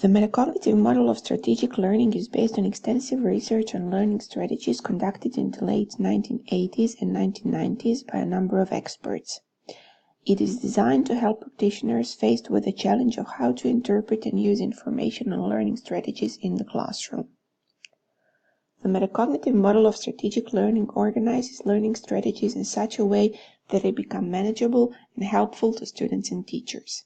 The metacognitive model of strategic learning is based on extensive research on learning strategies conducted in the late 1980s and 1990s by a number of experts. It is designed to help practitioners faced with the challenge of how to interpret and use information on learning strategies in the classroom. The metacognitive model of strategic learning organizes learning strategies in such a way that they become manageable and helpful to students and teachers.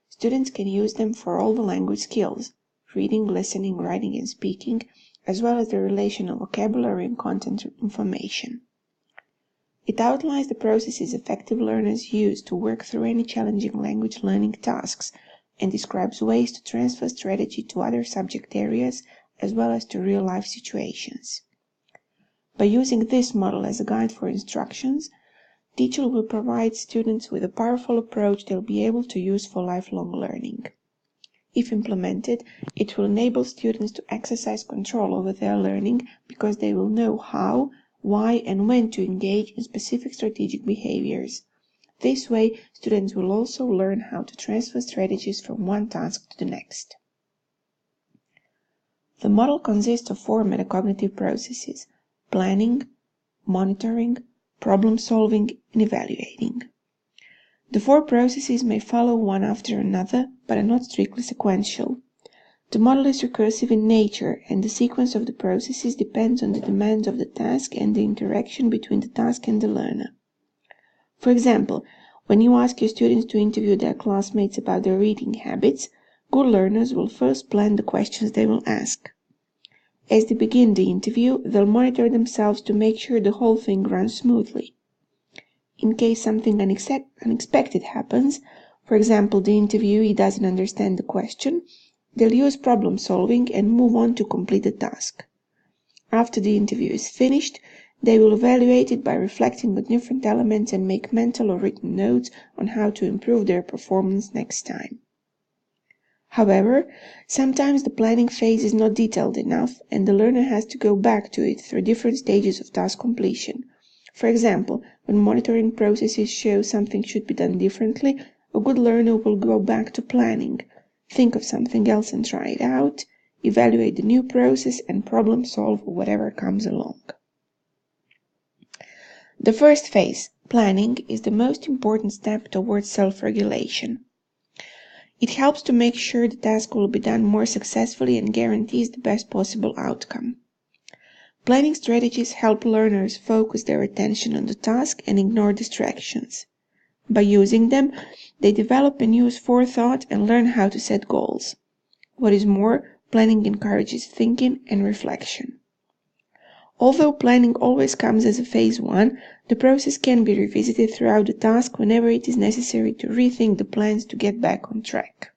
Students can use them for all the language skills, reading, listening, writing, and speaking, as well as the relational vocabulary and content information. It outlines the processes effective learners use to work through any challenging language learning tasks and describes ways to transfer strategy to other subject areas as well as to real-life situations. By using this model as a guide for instructions, teacher will provide students with a powerful approach they'll be able to use for lifelong learning. If implemented, it will enable students to exercise control over their learning because they will know how, why, and when to engage in specific strategic behaviors. This way, students will also learn how to transfer strategies from one task to the next. The model consists of 4 metacognitive processes: planning, monitoring, problem-solving, and evaluating. The 4 processes may follow one after another, but are not strictly sequential. The model is recursive in nature, and the sequence of the processes depends on the demands of the task and the interaction between the task and the learner. For example, when you ask your students to interview their classmates about their reading habits, good learners will first plan the questions they will ask. As they begin the interview, they'll monitor themselves to make sure the whole thing runs smoothly. In case something unexpected happens, for example, the interviewee doesn't understand the question, they'll use problem solving and move on to complete the task. After the interview is finished, they will evaluate it by reflecting on different elements and make mental or written notes on how to improve their performance next time. However, sometimes the planning phase is not detailed enough and the learner has to go back to it through different stages of task completion. For example, when monitoring processes show something should be done differently, a good learner will go back to planning, think of something else and try it out, evaluate the new process, and problem solve whatever comes along. The first phase, planning, is the most important step towards self-regulation. It helps to make sure the task will be done more successfully and guarantees the best possible outcome. Planning strategies help learners focus their attention on the task and ignore distractions. By using them, they develop and use forethought and learn how to set goals. What is more, planning encourages thinking and reflection. Although planning always comes as a phase 1, the process can be revisited throughout the task whenever it is necessary to rethink the plans to get back on track.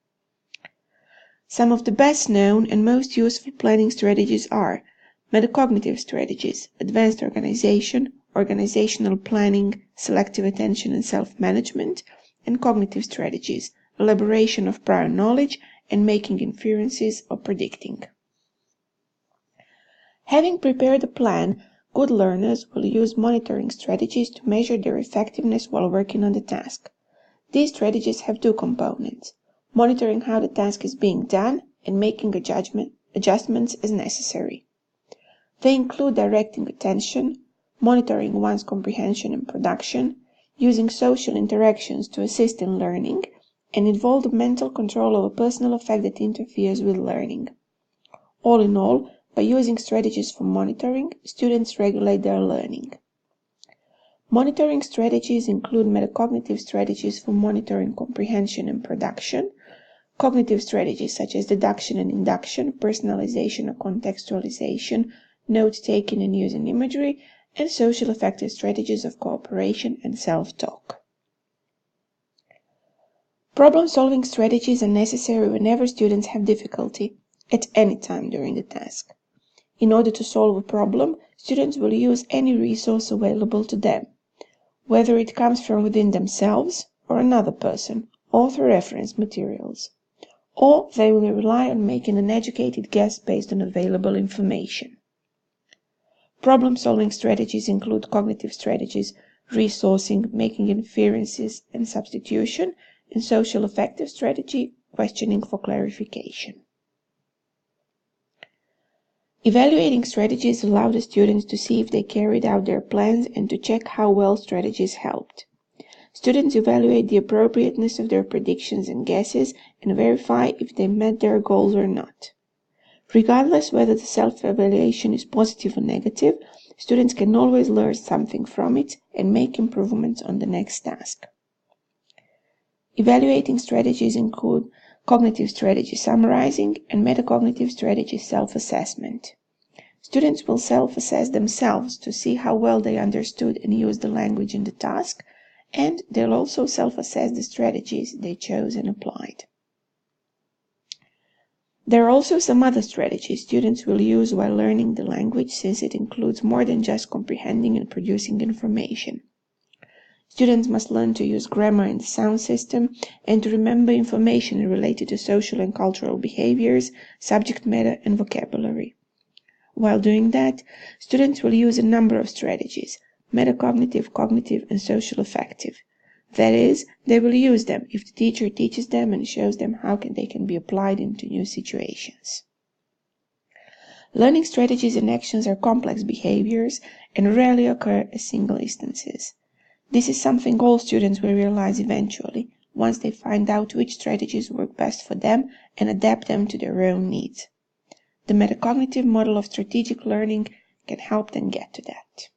Some of the best known and most useful planning strategies are metacognitive strategies, advanced organization, organizational planning, selective attention and self-management, and cognitive strategies, elaboration of prior knowledge, and making inferences or predicting. Having prepared a plan, good learners will use monitoring strategies to measure their effectiveness while working on the task. These strategies have 2 components: monitoring how the task is being done and making adjustments as necessary. They include directing attention, monitoring one's comprehension and production, using social interactions to assist in learning, and involve the mental control of a personal effect that interferes with learning. All in all, by using strategies for monitoring, students regulate their learning. Monitoring strategies include metacognitive strategies for monitoring comprehension and production, cognitive strategies such as deduction and induction, personalization or contextualization, note-taking and using imagery, and social affective strategies of cooperation and self-talk. Problem-solving strategies are necessary whenever students have difficulty, at any time during the task. In order to solve a problem, students will use any resource available to them, whether it comes from within themselves or another person, or through reference materials. Or they will rely on making an educated guess based on available information. Problem-solving strategies include cognitive strategies, resourcing, making inferences and substitution, and social affective strategy, questioning for clarification. Evaluating strategies allow the students to see if they carried out their plans and to check how well strategies helped. Students evaluate the appropriateness of their predictions and guesses and verify if they met their goals or not. Regardless whether the self-evaluation is positive or negative, students can always learn something from it and make improvements on the next task. Evaluating strategies include cognitive strategy summarizing and metacognitive strategy self-assessment. Students will self-assess themselves to see how well they understood and used the language in the task, and they'll also self-assess the strategies they chose and applied. There are also some other strategies students will use while learning the language, since it includes more than just comprehending and producing information. Students must learn to use grammar and the sound system and to remember information related to social and cultural behaviors, subject matter, and vocabulary. While doing that, students will use a number of strategies: metacognitive, cognitive, and social affective. That is, they will use them if the teacher teaches them and shows them how they can be applied into new situations. Learning strategies and actions are complex behaviors and rarely occur as single instances. This is something all students will realize eventually, once they find out which strategies work best for them and adapt them to their own needs. The metacognitive model of strategic learning can help them get to that.